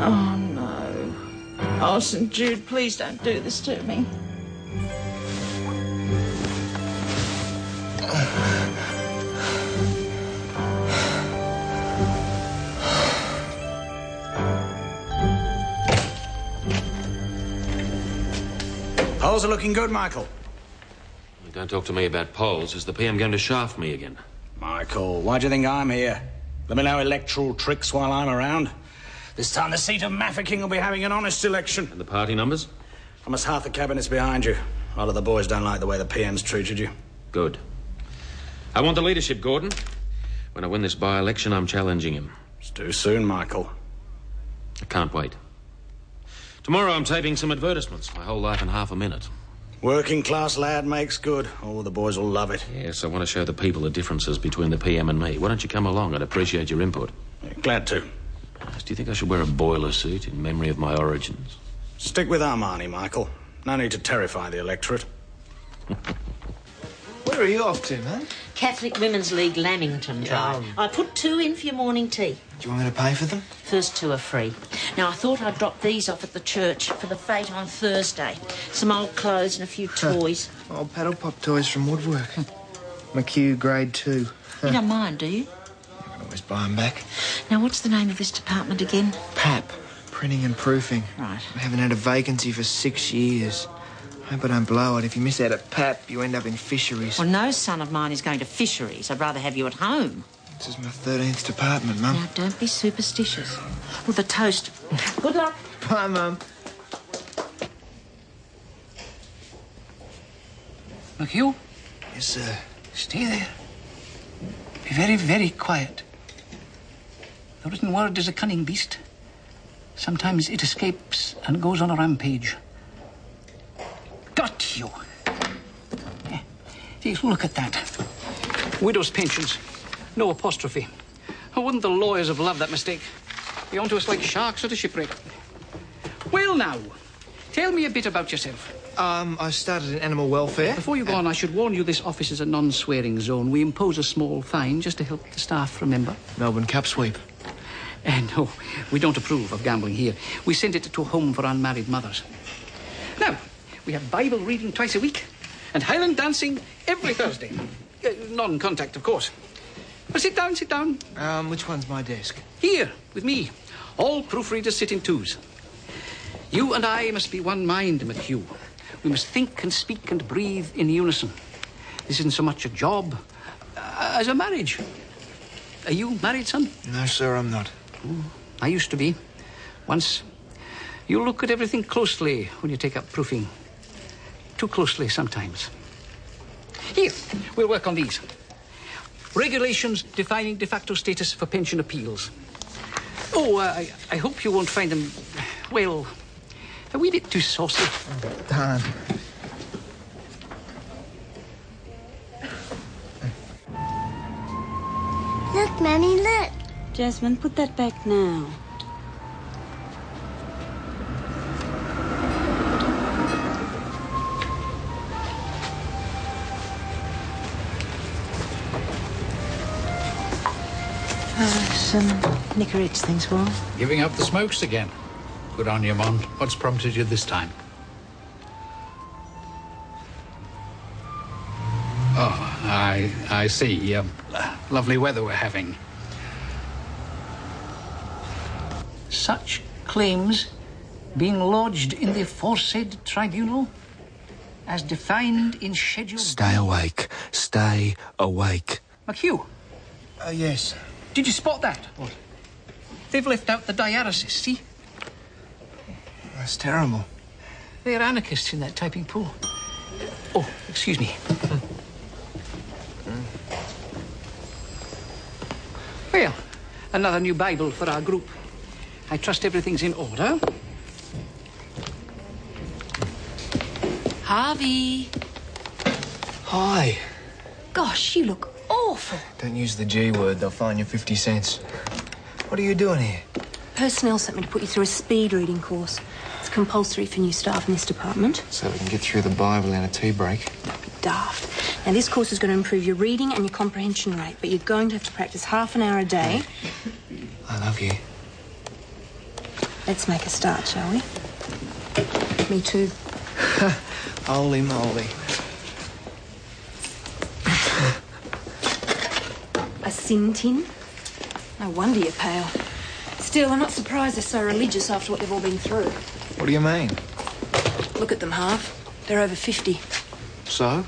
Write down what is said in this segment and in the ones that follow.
Oh, no. Oh, St. Jude, please don't do this to me. Polls are looking good, Michael. Don't talk to me about polls. Is the PM going to shaft me again? Michael, why do you think I'm here? Let me know electoral tricks while I'm around. This time the seat of Mafeking will be having an honest election. And the party numbers? Almost half the cabinet's behind you. A lot of the boys don't like the way the PM's treated you. Good. I want the leadership, Gordon. When I win this by-election, I'm challenging him. It's too soon, Michael. I can't wait. Tomorrow I'm taping some advertisements. My whole life in half a minute. Working class lad makes good. Oh, the boys will love it. Yes, I want to show the people the differences between the PM and me. Why don't you come along? I'd appreciate your input. Yeah, glad to. Do you think I should wear a boiler suit in memory of my origins? Stick with Armani, Michael. No need to terrify the electorate. Where are you off to, man? Catholic Women's League Lamington Drive. I put 2 in for your morning tea. Do you want me to pay for them? First 2 are free. Now, I thought I'd drop these off at the church for the fete on Thursday. Some old clothes and a few toys. Old paddle pop toys from Woodwork. McHugh grade 2. You don't mind, do you? I can always buy them back. Now, what's the name of this department again? PAP. Printing and proofing. Right. I haven't had a vacancy for 6 years. Hope I don't blow it. If you miss out at PAP, you end up in fisheries. Well, no son of mine is going to fisheries. I'd rather have you at home. This is my 13th department, Mum. Now, don't be superstitious. Well, the toast. Good luck. Bye, Mum. McHugh? Yes, sir. Stay there. Be very, very quiet. The written word is a cunning beast. Sometimes it escapes and goes on a rampage. Got you. Geez, look at that. Widow's pensions. No apostrophe. Oh, wouldn't the lawyers have loved that mistake? Be onto us like sharks at a shipwreck. Well, now, tell me a bit about yourself. I started in animal welfare. Before you go on, I should warn you this office is a non-swearing zone. We impose a small fine just to help the staff remember. Melbourne Cup sweep. No, we don't approve of gambling here. We send it to a home for unmarried mothers. Now, we have Bible reading twice a week and Highland dancing every Thursday. Non-contact, of course. But sit down, sit down. Which one's my desk? Here, with me. All proofreaders sit in 2s. You and I must be one mind, McHugh. We must think and speak and breathe in unison. This isn't so much a job as a marriage. Are you married, son? No, sir, I'm not. I used to be. Once. You look at everything closely when you take up proofing. Too closely sometimes. Here, we'll work on these. Regulations defining de facto status for pension appeals. Oh, I hope you won't find them, well, a wee bit too saucy. Darn. Look, Mummy, look. Jasmine, put that back now. Some Nicorette things for him. Giving up the smokes again. Good on you, Mon. What's prompted you this time? Oh, I see. Lovely weather we're having. Such claims being lodged in the aforesaid tribunal as defined in Schedule... Stay awake. Stay awake. McHugh, Yes. did you spot that? What? They've left out the dialysis, see? That's terrible. They're anarchists in that typing pool. Oh, excuse me. Well, another new Bible for our group. I trust everything's in order. Harvey. Hi. Gosh, you look awful. Don't use the G word. They'll fine you 50 cents. What are you doing here? Personnel sent me to put you through a speed reading course. It's compulsory for new staff in this department. So we can get through the Bible in a tea break. Don't be daft. Now, this course is going to improve your reading and your comprehension rate, but you're going to have to practice half an hour a day. I love you. Let's make a start, shall we? Me too. Holy moly. A sin tin? No wonder you're pale. Still, I'm not surprised they're so religious after what they've all been through. What do you mean? Look at them, Harv. They're over 50. So?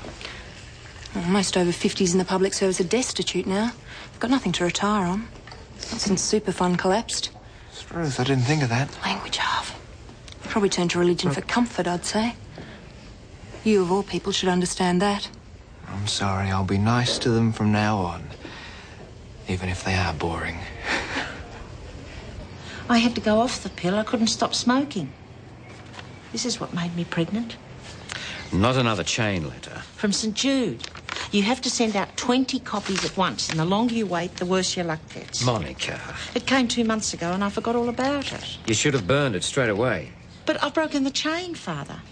Well, most over 50s in the public service are destitute now. They've got nothing to retire on. Not since super fund collapsed. Ruth, I didn't think of that. Language, Harv. Probably turned to religion for comfort, I'd say. You, of all people, should understand that. I'm sorry, I'll be nice to them from now on. Even if they are boring. I had to go off the pill. I couldn't stop smoking. This is what made me pregnant. Not another chain letter. From St. Jude. You have to send out 20 copies at once, and the longer you wait, the worse your luck gets. Monica. It came 2 months ago, and I forgot all about it. You should have burned it straight away. But I've broken the chain, Father.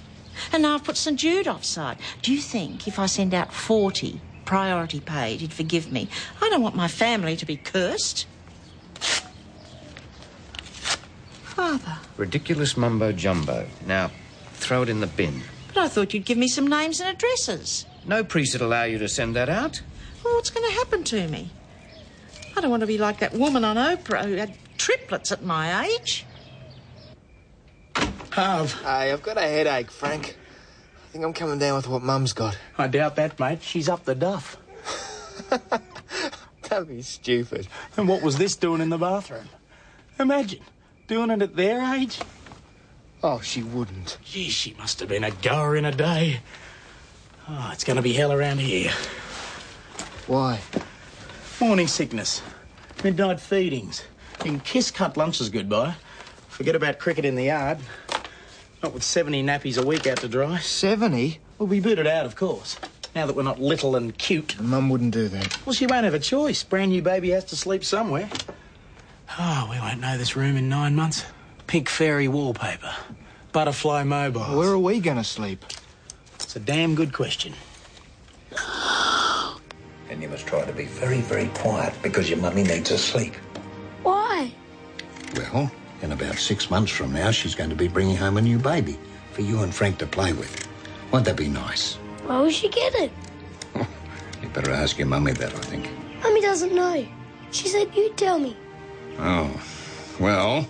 And now I've put St. Jude offside. Do you think if I send out 40 priority paid, he'd forgive me? I don't want my family to be cursed. Father. Ridiculous mumbo-jumbo. Now, throw it in the bin. But I thought you'd give me some names and addresses. No priest would allow you to send that out. Well, what's going to happen to me? I don't want to be like that woman on Oprah who had triplets at my age. Harv. Hey, I've got a headache, Frank. I think I'm coming down with what Mum's got. I doubt that, mate. She's up the duff. Don't be stupid. And what was this doing in the bathroom? Imagine, doing it at their age. Oh, she wouldn't. Gee, she must have been a goer in a day. Oh, it's going to be hell around here. Why? Morning sickness, midnight feedings. You can kiss cut lunches goodbye. Forget about cricket in the yard. Not with 70 nappies a week out to dry. 70? We'll be booted out, of course. Now that we're not little and cute. Mum wouldn't do that. Well, she won't have a choice. Brand new baby has to sleep somewhere. Oh, we won't know this room in 9 months. Pink fairy wallpaper. Butterfly mobiles. Where are we going to sleep? It's a damn good question. And you must try to be very, very quiet because your mummy needs her sleep. Why? Well, in about 6 months from now, she's going to be bringing home a new baby for you and Frank to play with. Won't that be nice? Why will she get it? You better ask your mummy that, I think. Mummy doesn't know. She said you'd tell me. Oh, well,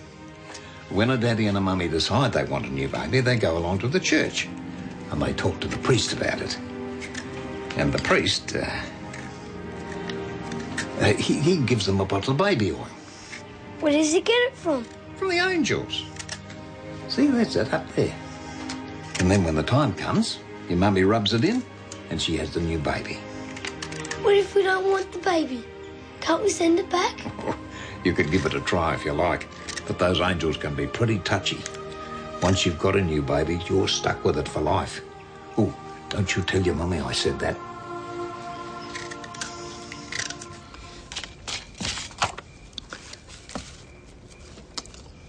when a daddy and a mummy decide they want a new baby, they go along to the church and they talk to the priest about it. And the priest, he gives them a bottle of baby oil. Where does he get it from? From the angels. See, that's it up there. And then when the time comes, your mummy rubs it in and she has the new baby. What if we don't want the baby? Can't we send it back? You could give it a try if you like, but those angels can be pretty touchy. Once you've got a new baby, you're stuck with it for life. Oh, don't you tell your mummy I said that.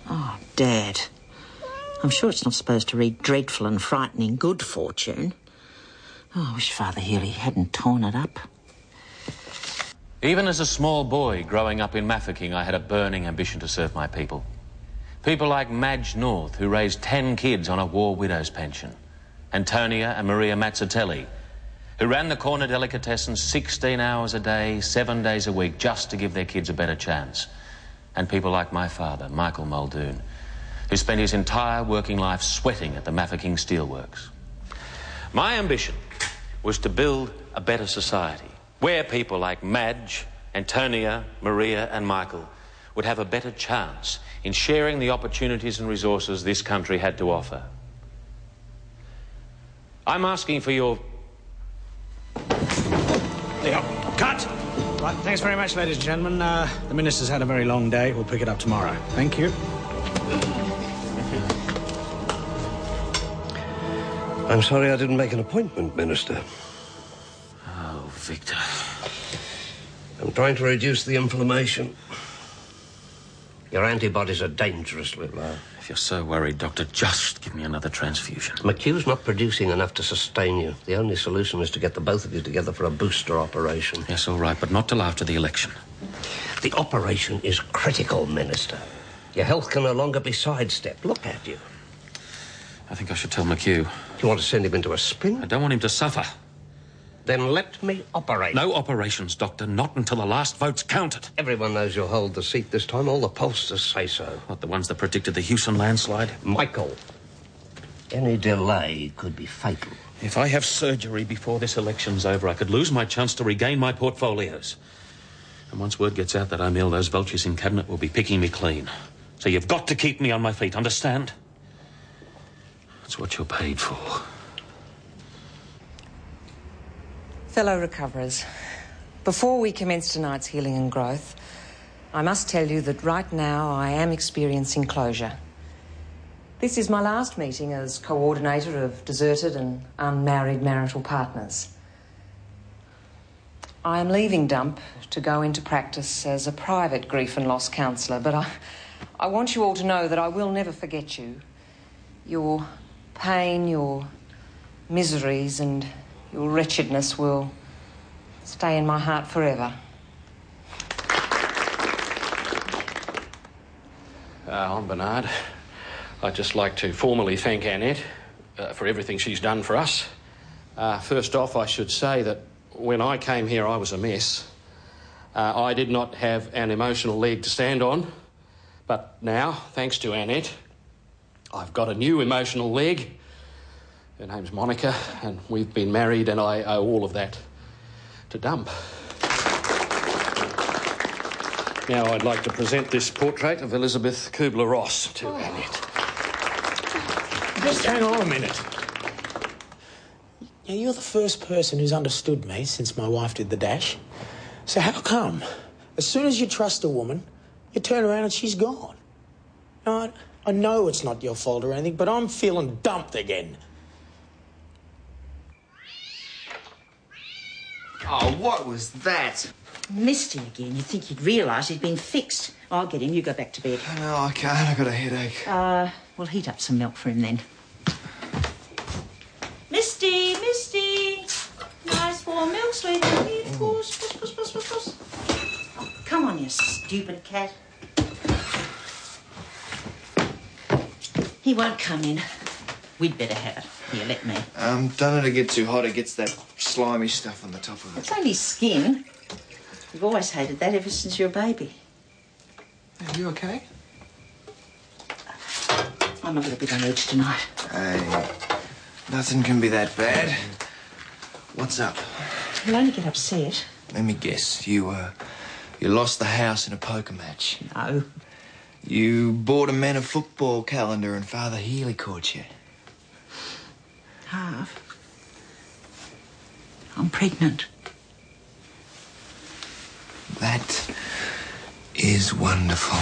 Oh, Dad. I'm sure it's not supposed to read dreadful and frightening good fortune. Oh, I wish Father Healy hadn't torn it up. Even as a small boy growing up in Mafeking, I had a burning ambition to serve my people. People like Madge North, who raised 10 kids on a war widow's pension. Antonia and Maria Mazzatelli, who ran the corner delicatessen 16 hours a day, 7 days a week, just to give their kids a better chance. And people like my father, Michael Muldoon, who spent his entire working life sweating at the Mafeking steelworks. My ambition was to build a better society, where people like Madge, Antonia, Maria and Michael would have a better chance in sharing the opportunities and resources this country had to offer. I'm asking for your... There you go. Cut! Right, thanks very much, ladies and gentlemen. The minister's had a very long day. We'll pick it up tomorrow. Thank you. I'm sorry I didn't make an appointment, Minister. Oh, Victor. I'm trying to reduce the inflammation. Your antibodies are dangerously low. If you're so worried, Doctor, just give me another transfusion. McHugh's not producing enough to sustain you. The only solution is to get the both of you together for a booster operation. Yes, all right, but not till after the election. The operation is critical, Minister. Your health can no longer be sidestepped. Look at you. I think I should tell McHugh. You want to send him into a spin? I don't want him to suffer. Then let me operate. No operations, Doctor. Not until the last vote's counted. Everyone knows you'll hold the seat this time. All the pollsters say so. What, the ones that predicted the Houston landslide? Michael, any delay could be fatal. If I have surgery before this election's over, I could lose my chance to regain my portfolios. And once word gets out that I'm ill, those vultures in Cabinet will be picking me clean. So you've got to keep me on my feet, understand? That's what you're paid for. Fellow recoverers, before we commence tonight's healing and growth, I must tell you that right now I am experiencing closure. This is my last meeting as coordinator of deserted and unmarried marital partners. I am leaving Dump to go into practice as a private grief and loss counsellor, but I want you all to know that I will never forget you. Your pain, your miseries and your wretchedness will stay in my heart forever. I'm Bernard. I'd just like to formally thank Annette for everything she's done for us. First off, I should say that when I came here, I was a mess. I did not have an emotional leg to stand on, but now, thanks to Annette, I've got a new emotional leg. Her name's Monica, and we've been married, and I owe all of that to Dump. Now I'd like to present this portrait of Elizabeth Kubler-Ross to Annette. Just hang on a minute. Now, you're the first person who's understood me since my wife did the dash. So how come, as soon as you trust a woman, you turn around and she's gone? Now, I know it's not your fault or anything, but I'm feeling dumped again. Oh, what was that? Misty again. You'd think he'd realise he'd been fixed. I'll get him. You go back to bed. No, I can't. I've got a headache. We'll heat up some milk for him then. Misty, Misty. Nice warm milk, sweetie. Here, puss. Oh, come on, you stupid cat. He won't come in. We'd better have it. Here, let me. Don't let it get too hot. It gets that slimy stuff on the top of it. It's only skin. You've always hated that ever since you were a baby. Are you okay? I'm a little bit on edge tonight. Hey, nothing can be that bad. What's up? You'll only get upset. Let me guess. You lost the house in a poker match. No. You bought a Men of Football calendar and Father Healy caught you. Harv, I'm pregnant. That is wonderful.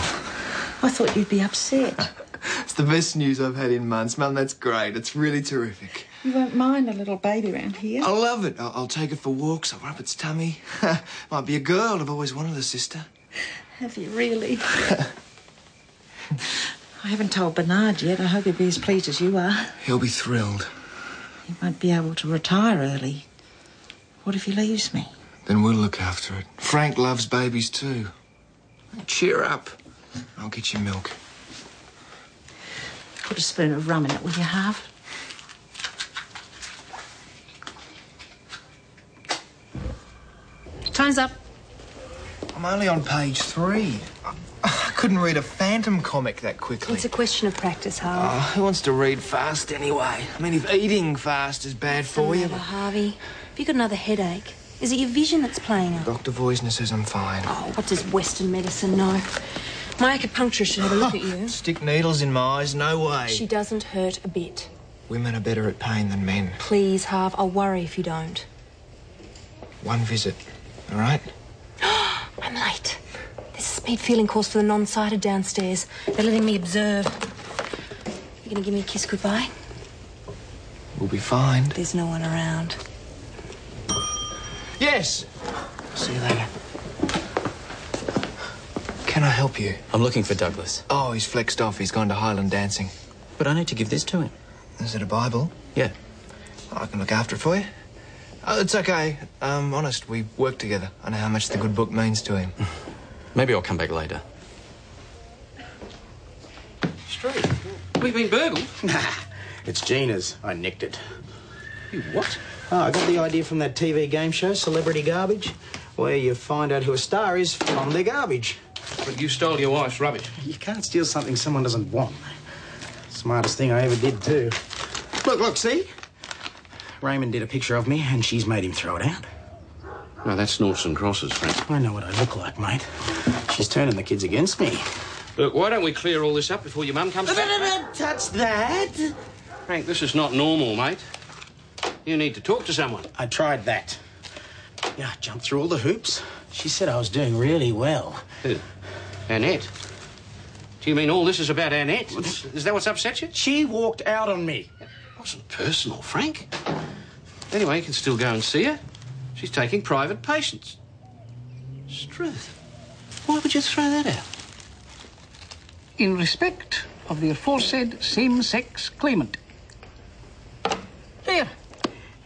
I thought you'd be upset. It's the best news I've had in months, Mum. That's great. It's really terrific. You won't mind a little baby around here? I love it. I'll take it for walks. I'll rub its tummy. Might be a girl. I've always wanted a sister. Have you really? I haven't told Bernard yet. I hope he'll be as pleased as you are. He'll be thrilled. He won't be able to retire early. What if he leaves me? Then we'll look after it. Frank loves babies too. Cheer up. I'll get you milk. Put a spoon of rum in it, will you, Harv? Time's up. I'm only on page 3. I couldn't read a Phantom comic that quickly. It's a question of practice, Harvey. Oh, who wants to read fast anyway? I mean, if eating fast is bad for you... Harvey. Have you got another headache? Is it your vision that's playing up? Dr. Voisner says I'm fine. Oh, what does Western medicine know? My acupuncturist should have a look at you. Stick needles in my eyes, no way. She doesn't hurt a bit. Women are better at pain than men. Please, Harv, I'll worry if you don't. One visit, all right? I'm late. There's a speed feeling course for the non-sighted downstairs. They're letting me observe. You gonna give me a kiss goodbye? We'll be fine. There's no one around. Yes. See you later. Can I help you? I'm looking for Douglas. Oh, he's flexed off. He's gone to Highland dancing. But I need to give this to him. Is it a Bible? Yeah. I can look after it for you. Oh, it's okay. Honest, we work together. I know how much the good book means to him. Maybe I'll come back later. street. We've been burgled. Nah, it's Gina's. I nicked it. You what? Oh, I got the idea from that TV game show, Celebrity Garbage, where you find out who a star is from their garbage. But you stole your wife's rubbish. You can't steal something someone doesn't want. Smartest thing I ever did, too. Look, see? Raymond did a picture of me, and she's made him throw it out. No, that's noughts and crosses, Frank. I know what I look like, mate. She's turning the kids against me. Look, why don't we clear all this up before your mum comes back? Don't touch that. Frank, this is not normal, mate. You need to talk to someone. I tried that. Yeah, I jumped through all the hoops. She said I was doing really well. Who? Annette? Do you mean all this is about Annette? Is that what's upset you? She walked out on me. It wasn't personal, Frank. Anyway, you can still go and see her. She's taking private patients. Struth. Why would you throw that out? In respect of the aforesaid same-sex claimant. There.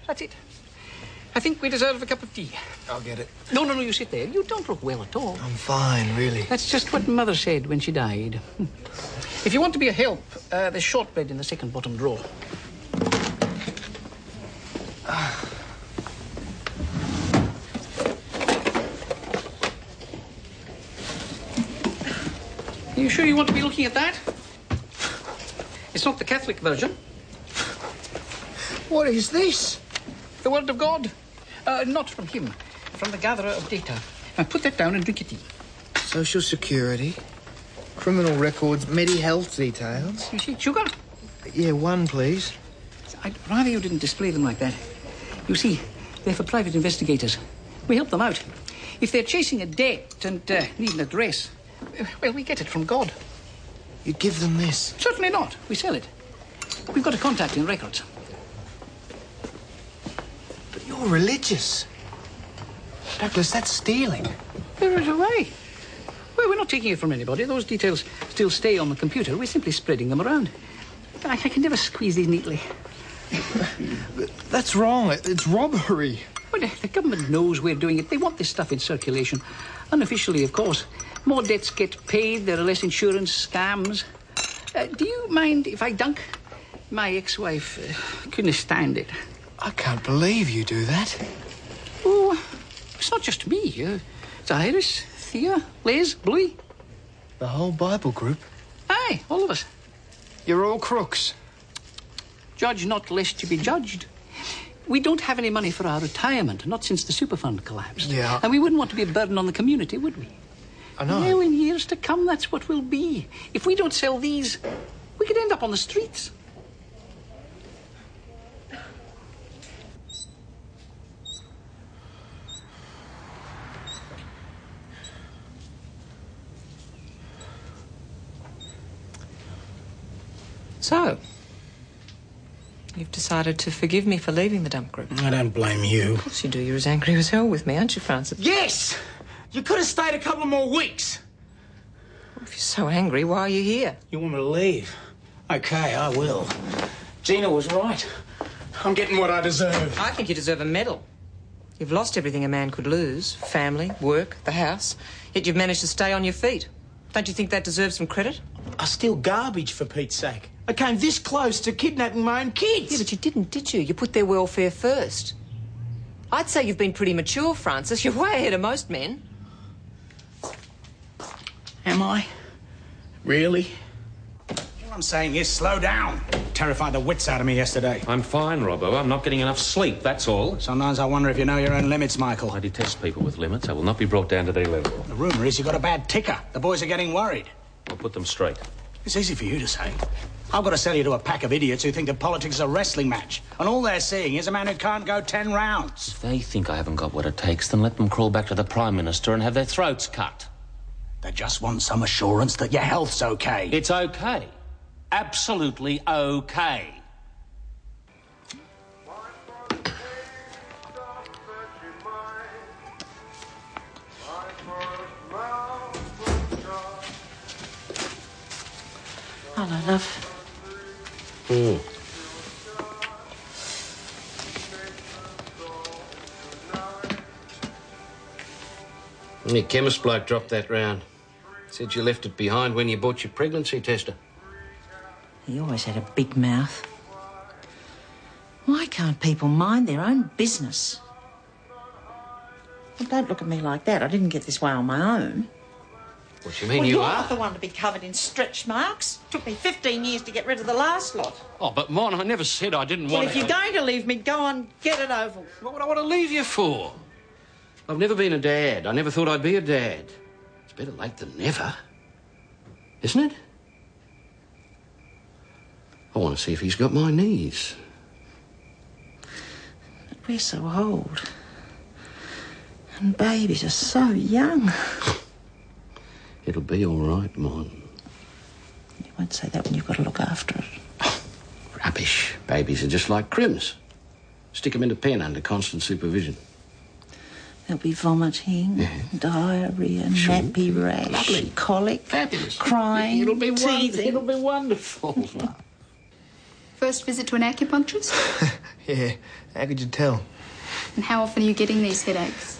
That's it. I think we deserve a cup of tea. I'll get it. No, you sit there. You don't look well at all. I'm fine, really. That's just what Mother said when she died. If you want to be a help, there's shortbread in the second bottom drawer. Are you sure you want to be looking at that? It's not the Catholic version. What is this? The Word of God. Not from him. From the gatherer of data. Now put that down and drink your tea. Social Security, criminal records, Medi-Health details. You see, sugar? Yeah, one, please. I'd rather you didn't display them like that. You see, they're for private investigators. We help them out. If they're chasing a debt and need an address, well, we get it from God. You give them this? Certainly not. We sell it. We've got a contact in records. But you're religious. Douglas, that's stealing. There is a way. Well, we're not taking it from anybody. Those details still stay on the computer. We're simply spreading them around. I can never squeeze these neatly. That's wrong. It's robbery. Well, the government knows we're doing it. They want this stuff in circulation. Unofficially, of course. More debts get paid, there are less insurance scams. Do you mind if I dunk? My ex-wife couldn't stand it. I can't believe you do that. Oh, it's not just me. It's Iris, Thea, Liz, Bluey. The whole Bible group? Aye, all of us. You're all crooks. Judge not lest you be judged. We don't have any money for our retirement, not since the super fund collapsed. Yeah. And we wouldn't want to be a burden on the community, would we? I know. Well, in years to come, that's what we'll be. If we don't sell these, we could end up on the streets. So, you've decided to forgive me for leaving the dump group? I don't blame you. Of course you do. You're as angry as hell with me, aren't you, Francis? Yes! You could have stayed a couple more weeks. Well, if you're so angry, why are you here? You want me to leave? Okay, I will. Gina was right. I'm getting what I deserve. I think you deserve a medal. You've lost everything a man could lose. Family, work, the house. Yet you've managed to stay on your feet. Don't you think that deserves some credit? I steal garbage, for Pete's sake. I came this close to kidnapping my own kids. Yeah, but you didn't, did you? You put their welfare first. I'd say you've been pretty mature, Francis. You're way ahead of most men. Am I? Really? All I'm saying is slow down. Terrified the wits out of me yesterday. I'm fine, Robbo. I'm not getting enough sleep, that's all. Sometimes I wonder if you know your own limits, Michael. I detest people with limits. I will not be brought down to their level. The rumour is you've got a bad ticker. The boys are getting worried. I'll put them straight. It's easy for you to say. I've got to sell you to a pack of idiots who think that politics is a wrestling match. And all they're seeing is a man who can't go 10 rounds. If they think I haven't got what it takes, then let them crawl back to the Prime Minister and have their throats cut. They just want some assurance that your health's okay. It's okay. Absolutely okay. Hello, love. The chemist bloke dropped that round. Said you left it behind when you bought your pregnancy tester. He always had a big mouth. Why can't people mind their own business? Well, don't look at me like that. I didn't get this way on my own. What do you mean Well, you you're are? not the one to be covered in stretch marks. Took me 15 years to get rid of the last lot. Oh, but, Mon, I never said I didn't Well, want if you're going to leave me, go on, get it over. What would I want to leave you for? I've never been a dad. I never thought I'd be a dad. It's better late than never. Isn't it? I want to see if he's got my knees. But we're so old. And babies are so young. It'll be all right, Mon. You won't say that when you've got to look after it. Rubbish. Babies are just like crims. Stick them in a pen under constant supervision. There'll be vomiting, diarrhea, nappy rash, Lovely. colic, Fabulous. crying, It'll be teething. It'll be wonderful. First visit to an acupuncturist? Yeah, how could you tell? And how often are you getting these headaches?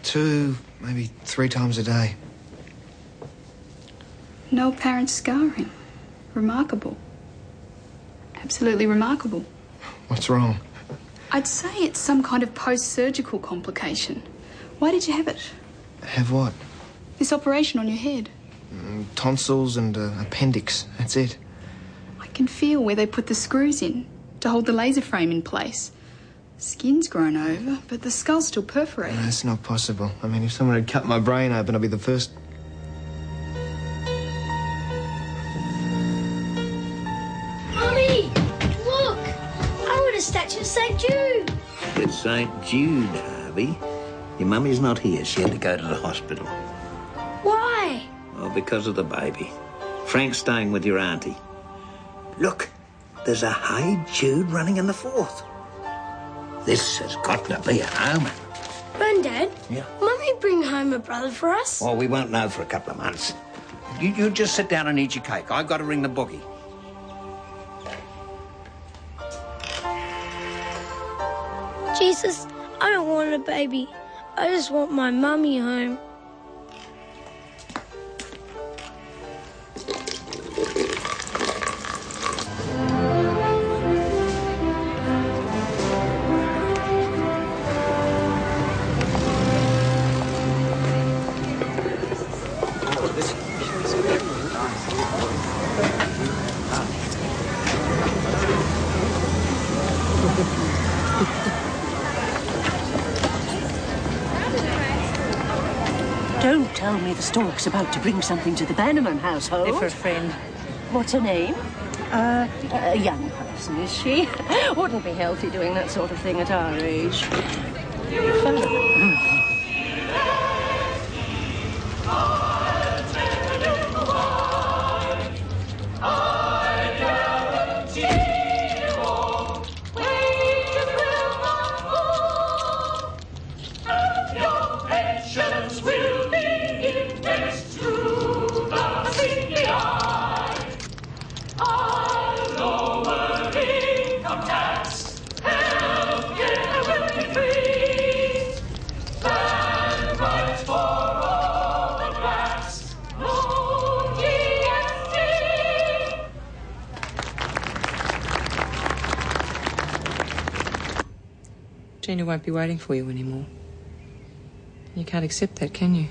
2, maybe 3 times a day. No apparent scarring. Remarkable. Absolutely remarkable. What's wrong? I'd say it's some kind of post-surgical complication. Why did you have it? Have what? This operation on your head. Tonsils and appendix, that's it. I can feel where they put the screws in to hold the laser frame in place. Skin's grown over, but the skull's still perforated. That's not possible. I mean, if someone had cut my brain open, I'd be the first... Mummy, look! I want a statue of St. Jude. It's St. Jude, Harvey. Your mummy's not here. She had to go to the hospital. Why? Oh, because of the baby. Frank's staying with your auntie. Look, there's a Hey Jude running in the 4th. This has got to be a omen. Granddad? Yeah? Mummy bring home a brother for us? Well, we won't know for a couple of months. You just sit down and eat your cake. I've got to ring the bookie. Jesus, I don't want a baby. I just want my mummy home. Don't tell me the stork's about to bring something to the Bannerman household. They're for a friend. What's her name? A young person, is she? Wouldn't be healthy doing that sort of thing at our age. Gina won't be waiting for you anymore. You can't accept that, can you?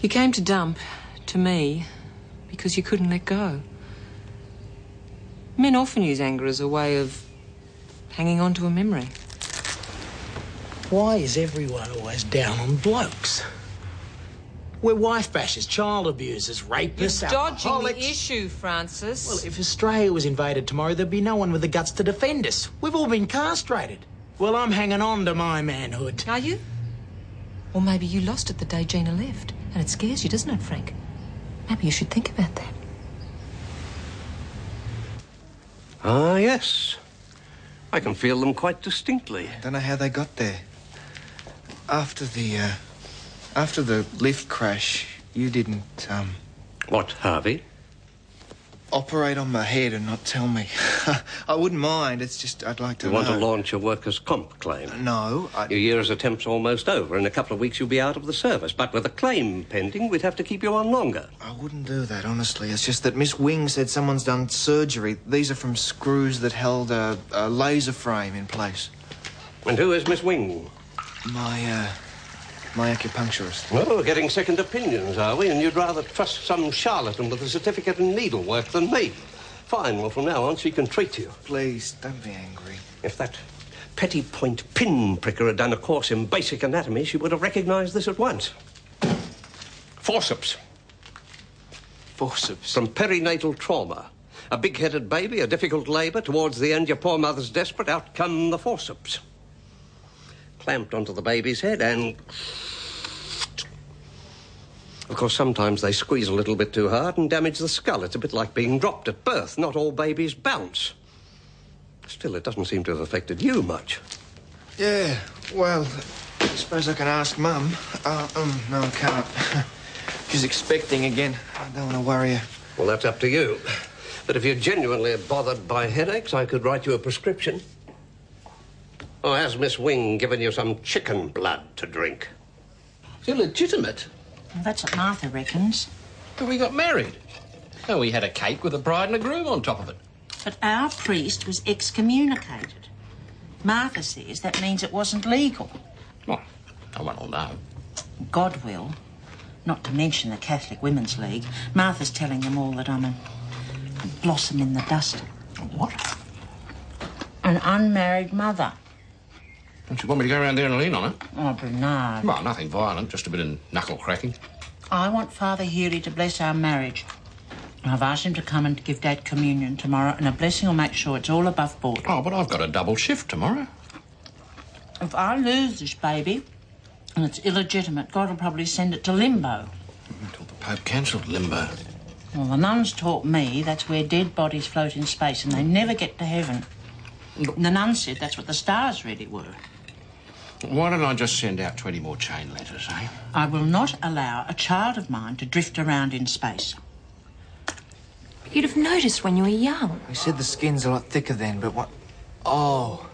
You came to dump, to me, because you couldn't let go. Men often use anger as a way of hanging on to a memory. Why is everyone always down on blokes? We're wife bashers, child abusers, rapists, You're dodging the alcoholics. issue, Francis. Well, if Australia was invaded tomorrow, there'd be no one with the guts to defend us. We've all been castrated. Well, I'm hanging on to my manhood. Are you? Or maybe you lost it the day Gina left, and it scares you, doesn't it, Frank? Maybe you should think about that. Ah, yes. I can feel them quite distinctly. I don't know how they got there. After the lift crash, you didn't, What, Harvey? operate on my head and not tell me? I wouldn't mind. It's just I'd like to You want to launch a workers' comp claim? No, Your year as a temp's almost over. In a couple of weeks, you'll be out of the service. But with a claim pending, we'd have to keep you on longer. I wouldn't do that, honestly. It's just that Miss Wing said someone's done surgery. These are from screws that held a laser frame in place. And who is Miss Wing? My acupuncturist. Oh, we're getting second opinions, are we? And you'd rather trust some charlatan with a certificate in needlework than me. Fine, well, from now on, she can treat you. Please, don't be angry. If that petty point pin pricker had done a course in basic anatomy, she would have recognised this at once. Forceps. Forceps? From perinatal trauma. A big-headed baby, a difficult labour. Towards the end, your poor mother's desperate. Out come the forceps. Clamped onto the baby's head and... Of course, sometimes they squeeze a little bit too hard and damage the skull. It's a bit like being dropped at birth. Not all babies bounce. Still, it doesn't seem to have affected you much. Yeah, well, I suppose I can ask Mum. No, I can't. She's expecting again. I don't want to worry her. Well, that's up to you. But if you're genuinely bothered by headaches, I could write you a prescription. Or has Miss Wing given you some chicken blood to drink? Illegitimate? Well, that's what Martha reckons. But we got married. And we had a cake with a bride and a groom on top of it. But our priest was excommunicated. Martha says that means it wasn't legal. Well, no one will know. God will. Not to mention the Catholic Women's League. Martha's telling them all that I'm a blossom in the dust. What? An unmarried mother. Don't you want me to go around there and lean on it? Oh, Bernard. Well, nothing violent, just a bit of knuckle cracking. I want Father Healy to bless our marriage. I've asked him to come and give Dad communion tomorrow, and a blessing will make sure it's all above board. Oh, but I've got a double shift tomorrow. If I lose this baby, and it's illegitimate, God will probably send it to limbo. Until the Pope cancelled limbo. Well, the nuns taught me that's where dead bodies float in space and they never get to heaven. And the nuns said that's what the stars really were. Why don't I just send out 20 more chain letters, eh? I will not allow a child of mine to drift around in space. You'd have noticed when you were young. We said the skin's a lot thicker then, but what... Oh,